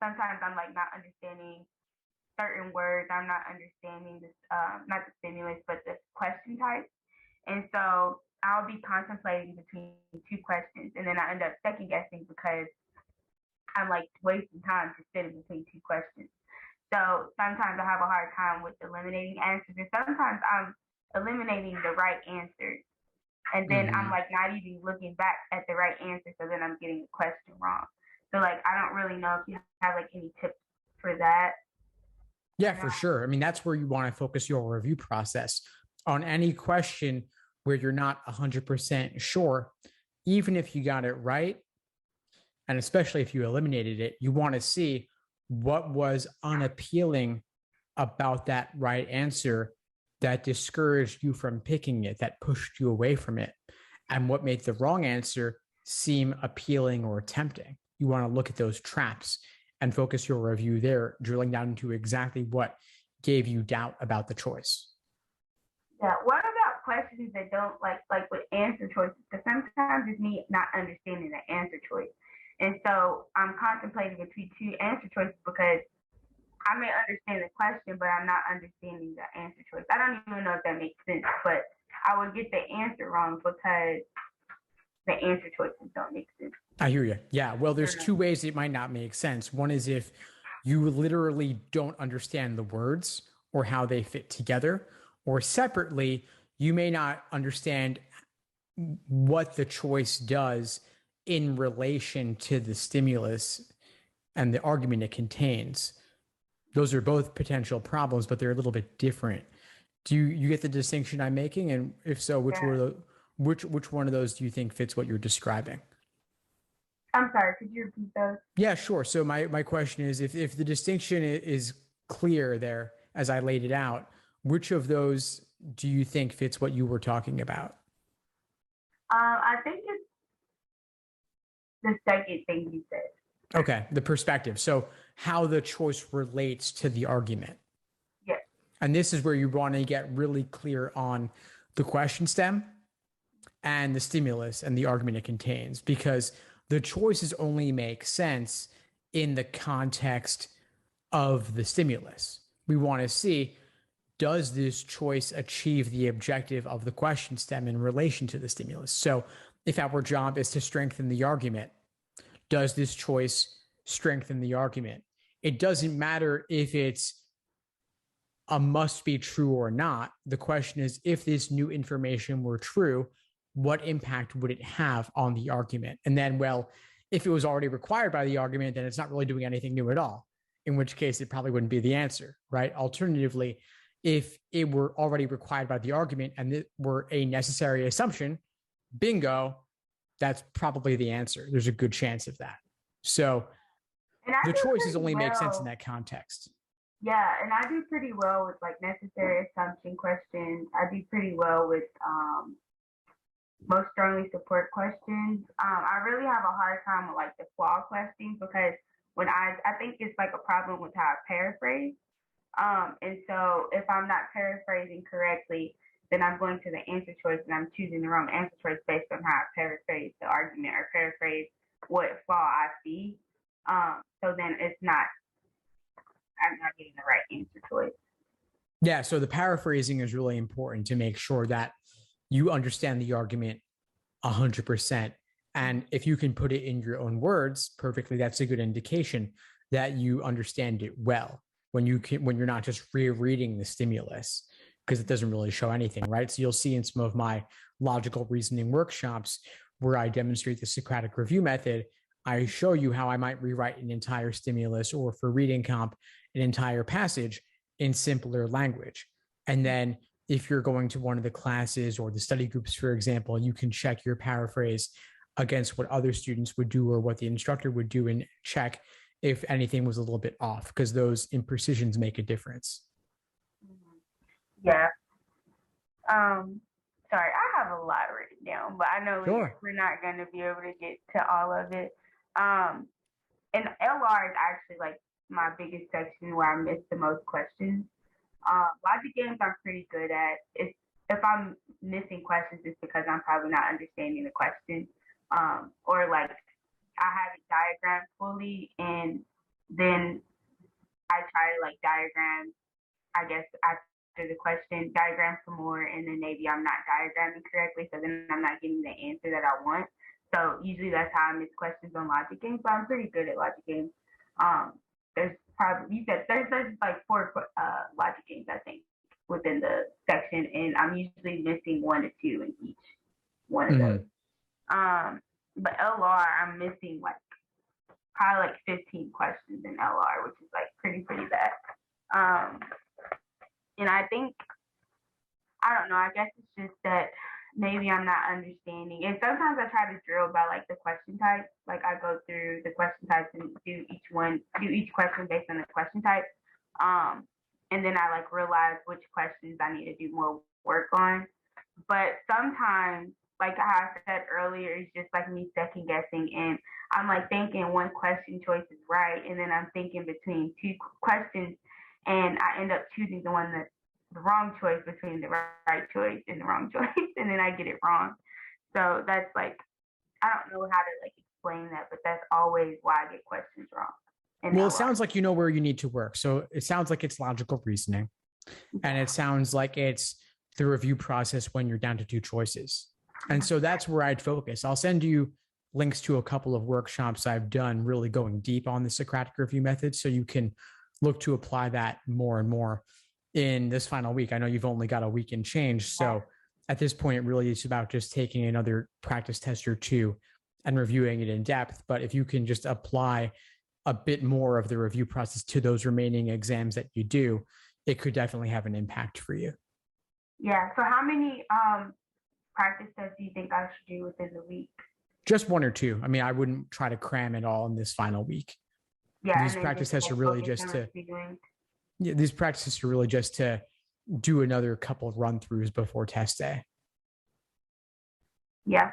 sometimes I'm like not understanding certain words. I'm not understanding this, not the stimulus, but the question type. And so I'll be contemplating between two questions, and then I end up second guessing because I'm like wasting time just sitting between two questions. So sometimes I have a hard time with eliminating answers, and sometimes I'm eliminating the right answers, and then I'm like not even looking back at the right answer, so then I'm getting the question wrong. So like I don't really know if you have like any tips for that. Yeah, for sure. I mean, that's where you want to focus your review process on any question where you're not 100% sure. Even if you got it right, and especially if you eliminated it, you want to see what was unappealing about that right answer that discouraged you from picking it, that pushed you away from it, and what made the wrong answer seem appealing or tempting. You want to look at those traps and focus your review there, drilling down into exactly what gave you doubt about the choice. Yeah. What about questions that don't like with answer choices? Because sometimes it's me not understanding the answer choice. And so I'm contemplating between two answer choices because I may understand the question, but I'm not understanding the answer choice. I don't even know if that makes sense, but I would get the answer wrong because the answer choices don't make sense. I hear you. Yeah. Well, there's two ways it might not make sense. One is if you literally don't understand the words or how they fit together, or separately, you may not understand what the choice does in relation to the stimulus and the argument it contains. Those are both potential problems, but they're a little bit different. Do you get the distinction I'm making? And if so, which one of those do you think fits what you're describing? I'm sorry, could you repeat those? Yeah, sure. So my question is, if the distinction is clear there, as I laid it out, which of those do you think fits what you were talking about? I think it's the second thing you said. Okay, the perspective. So how the choice relates to the argument. Yes. And this is where you want to get really clear on the question stem and the stimulus and the argument it contains, because the choices only make sense in the context of the stimulus. We want to see, does this choice achieve the objective of the question stem in relation to the stimulus? So if our job is to strengthen the argument, does this choice strengthen the argument? It doesn't matter if it's a must be true or not. The question is, if this new information were true, what impact would it have on the argument? And then, well, if it was already required by the argument, then it's not really doing anything new at all, in which case it probably wouldn't be the answer, right? Alternatively, if it were already required by the argument and it were a necessary assumption, bingo, that's probably the answer. There's a good chance of that. So the choices only make sense in that context. Yeah, and I do pretty well with like necessary assumption questions. I do pretty well with most strongly support questions. I really have a hard time with like the flaw questions because when I think it's like a problem with how I paraphrase. And so if I'm not paraphrasing correctly, then I'm going to the answer choice and I'm choosing the wrong answer choice based on how I paraphrase the argument or paraphrase what flaw I see. So then I'm not getting the right answer choice. Yeah, so the paraphrasing is really important to make sure that you understand the argument 100%. And if you can put it in your own words perfectly, that's a good indication that you understand it well. When you're not just rereading the stimulus, because it doesn't really show anything, right? So you'll see in some of my logical reasoning workshops where I demonstrate the Socratic review method, I show you how I might rewrite an entire stimulus, or for reading comp, an entire passage in simpler language. And then if you're going to one of the classes or the study groups, for example, you can check your paraphrase against what other students would do or what the instructor would do and check if anything was a little bit off, because those imprecisions make a difference. Yeah. Sorry, I have a lot written down, but I know we're not going to be able to get to all of it. And LR is actually like my biggest section where I miss the most questions. Logic games I'm pretty good at. If I'm missing questions, it's because I'm probably not understanding the question, or like I have it diagrammed fully, and then I try to like diagram, I guess, after the question, diagram some more, and then maybe I'm not diagramming correctly, so then I'm not getting the answer that I want. So usually that's how I miss questions on logic games, but I'm pretty good at logic games. There's probably, you said there's like 4 logic games, I think, within the section, and I'm usually missing 1 or 2 in each one of those. But LR, I'm missing like probably like 15 questions in LR, which is like pretty bad. And I think, I don't know, I guess it's just that maybe I'm not understanding. And sometimes I try to drill by like the question type. Like I go through the question types and do each question based on the question type. And then I like realize which questions I need to do more work on. But sometimes, like I said earlier, it's just like me second guessing, and I'm like thinking one question choice is right, and then I'm thinking between 2 questions, and I end up choosing the one that's the wrong choice between the right choice and the wrong choice, and then I get it wrong. So that's like, I don't know how to like explain that, but that's always why I get questions wrong. Well, it sounds like you know where you need to work. So it sounds like it's logical reasoning, and it sounds like it's the review process when you're down to 2 choices. And so that's where I'd focus. I'll send you links to a couple of workshops I've done really going deep on the Socratic review method, so you can look to apply that more and more in this final week. I know you've only got a week and change. So at this point, it really is about just taking another practice test or 2 and reviewing it in depth. But if you can just apply a bit more of the review process to those remaining exams that you do, it could definitely have an impact for you. Yeah. So how many practice tests do you think I should do within the week? Just 1 or 2. I mean, I wouldn't try to cram it all in this final week. Yeah. These practice tests are really just to, these practices are really just to do another couple of run throughs before test day. Yeah.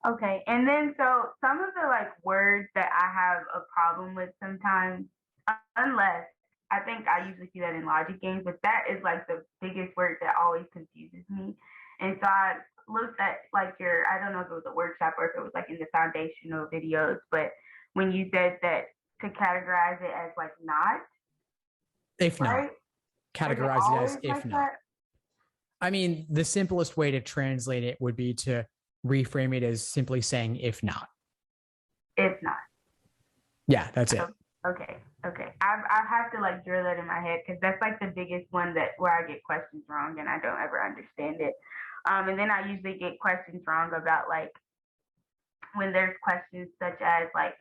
Okay. And then, so some of the like words that I have a problem with sometimes, unless I think I usually see that in logic games, but that is like the biggest word that always confuses me. And so I looked at like I don't know if it was a workshop or if it was like in the foundational videos, but when you said that to categorize it as like not, if right? not, categorize it as if like not. That? I mean, the simplest way to translate it would be to reframe it as simply saying if not. If not. Yeah, that's it. Okay. I have to like drill that in my head, because that's like the biggest one where I get questions wrong and I don't ever understand it. And then I usually get questions wrong about like when there's questions such as like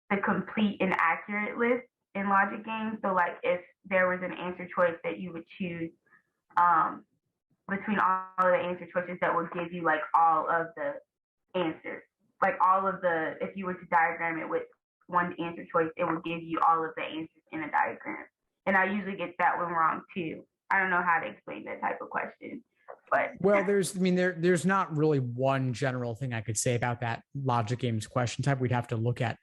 the complete and accurate list in logic games. So like if there was an answer choice that you would choose between all of the answer choices that would give you like all of the answers, like all of the, if you were to diagram it with one answer choice, it would give you all of the answers in a diagram. And I usually get that one wrong too. I don't know how to explain that type of question. But well, there's not really one general thing I could say about that logic games question type. We'd have to look at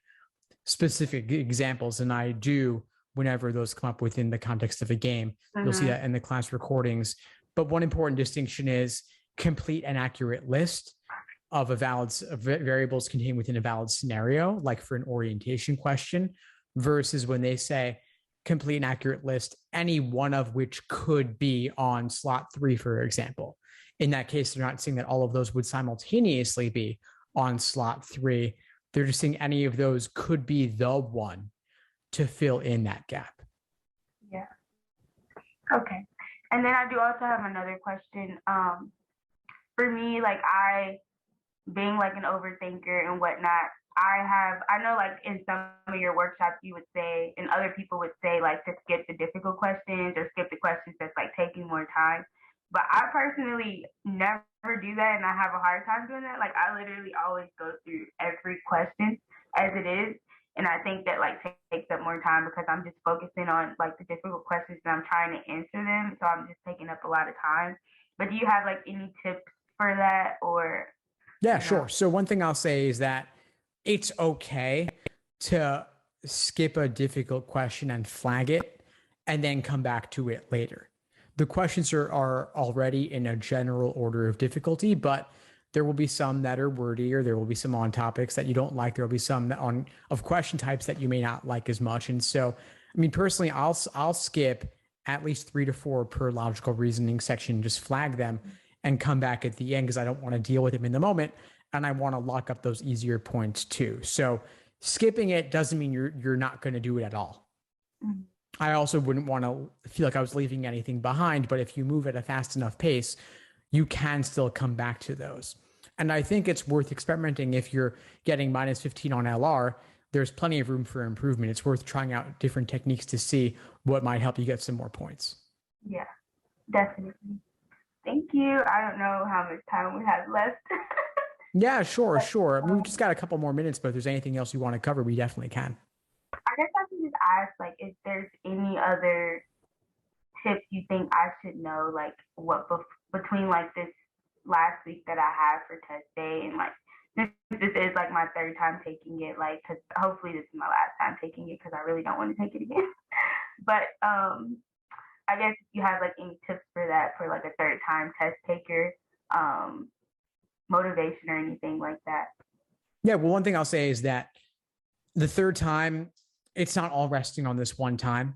specific examples, and I do whenever those come up within the context of a game. You'll see that in the class recordings. But one important distinction is complete and accurate list of variables contained within a valid scenario, like for an orientation question, versus when they say complete and accurate list, any one of which could be on slot 3, for example. In that case, they're not saying that all of those would simultaneously be on slot 3. They're just saying any of those could be the one to fill in that gap. Yeah. Okay. And then I do also have another question. For me, like being like an overthinker and whatnot, I know like in some of your workshops you would say, and other people would say like to skip the difficult questions or skip the questions that's like taking more time. But I personally never do that, and I have a hard time doing that. Like I literally always go through every question as it is. And I think that like takes up more time because I'm just focusing on like the difficult questions and I'm trying to answer them. So I'm just taking up a lot of time. But do you have like any tips for that, or? Yeah, sure. So one thing I'll say is that it's okay to skip a difficult question and flag it and then come back to it later. The questions are already in a general order of difficulty, but there will be some that are wordy, or there will be some on topics that you don't like. There will be some of question types that you may not like as much. And so, I mean, personally, I'll skip at least 3 to 4 per logical reasoning section, just flag them and come back at the end because I don't want to deal with them in the moment. And I want to lock up those easier points too. So skipping it doesn't mean you're not going to do it at all. Mm-hmm. I also wouldn't want to feel like I was leaving anything behind, but if you move at a fast enough pace, you can still come back to those. And I think it's worth experimenting. If you're getting minus 15 on LR, there's plenty of room for improvement. It's worth trying out different techniques to see what might help you get some more points. Yeah, definitely. Thank you. I don't know how much time we have left. Yeah, sure. We've just got a couple more minutes, but if there's anything else you want to cover, we definitely can. I guess I can just ask, like, if there's any other tips you think I should know, like, what between, like, this last week that I had for test day and, like, this is, like, my third time taking it, like, because hopefully this is my last time taking it because I really don't want to take it again. But I guess if you have, like, any tips for that, for, like, a third time test taker, motivation or anything like that. Yeah, well, one thing I'll say is that the third time, it's not all resting on this one time.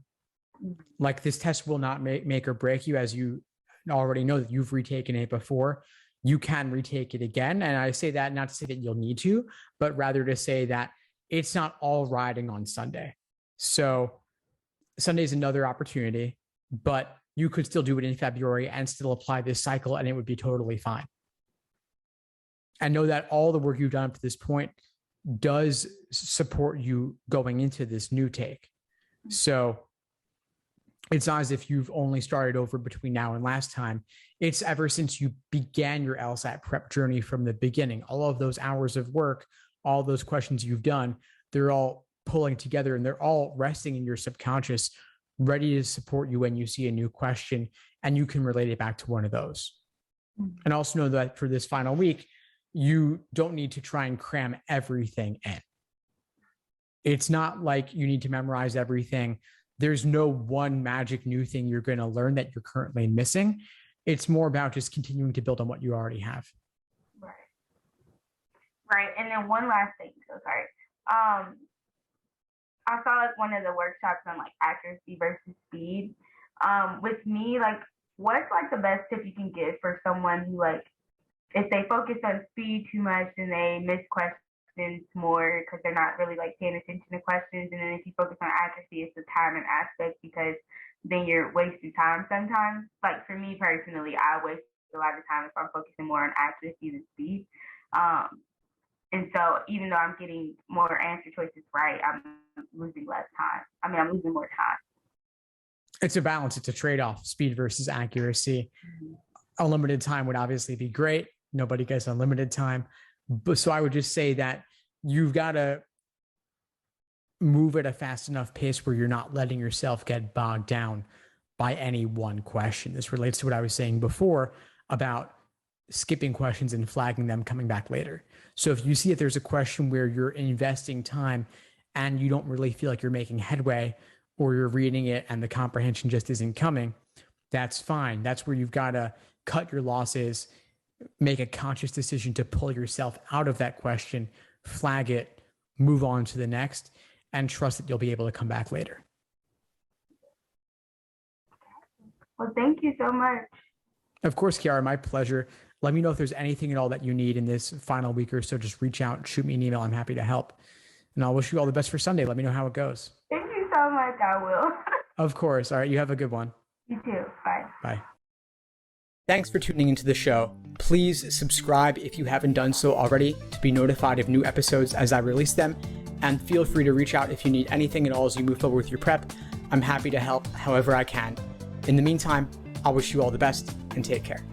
Like, this test will not make or break you, as you already know that you've retaken it before. You can retake it again. And I say that not to say that you'll need to, but rather to say that it's not all riding on Sunday. So Sunday is another opportunity, but you could still do it in February and still apply this cycle, and it would be totally fine. And know that all the work you've done up to this point does support you going into this new take. So it's not as if you've only started over between now and last time. It's ever since you began your LSAT prep journey from the beginning. All of those hours of work, all those questions you've done, they're all pulling together and they're all resting in your subconscious, ready to support you when you see a new question, and you can relate it back to one of those. And also know that for this final week, you don't need to try and cram everything in. It's not like you need to memorize everything. There's no one magic new thing you're going to learn that you're currently missing. It's more about just continuing to build on what you already have. Right. And then one last thing. So sorry. I saw, like, one of the workshops on, like, accuracy versus speed. With me, like, what's, like, the best tip you can give for someone who, like, if they focus on speed too much, then they miss questions more because they're not really, like, paying attention to questions. And then if you focus on accuracy, it's the timing aspect, because then you're wasting time sometimes. Like, for me personally, I waste a lot of time if I'm focusing more on accuracy than speed. And so even though I'm getting more answer choices right, I'm losing less time. I'm losing more time. It's a balance. It's a trade-off, speed versus accuracy. Mm-hmm. Unlimited time would obviously be great. Nobody gets unlimited time. But so I would just say that you've got to move at a fast enough pace where you're not letting yourself get bogged down by any one question. This relates to what I was saying before about skipping questions and flagging them, coming back later. So if you see that there's a question where you're investing time and you don't really feel like you're making headway, or you're reading it and the comprehension just isn't coming, that's fine. That's where you've got to cut your losses, make a conscious decision to pull yourself out of that question, flag it, move on to the next, and trust that you'll be able to come back later. Well, thank you so much. Of course, Kiara, my pleasure. Let me know if there's anything at all that you need in this final week or so. Just reach out, shoot me an email. I'm happy to help. And I'll wish you all the best for Sunday. Let me know how it goes. Thank you so much. I will. Of course. All right. You have a good one. You too. Bye. Bye. Thanks for tuning into the show. Please subscribe if you haven't done so already to be notified of new episodes as I release them. And feel free to reach out if you need anything at all as you move forward with your prep. I'm happy to help however I can. In the meantime, I'll wish you all the best and take care.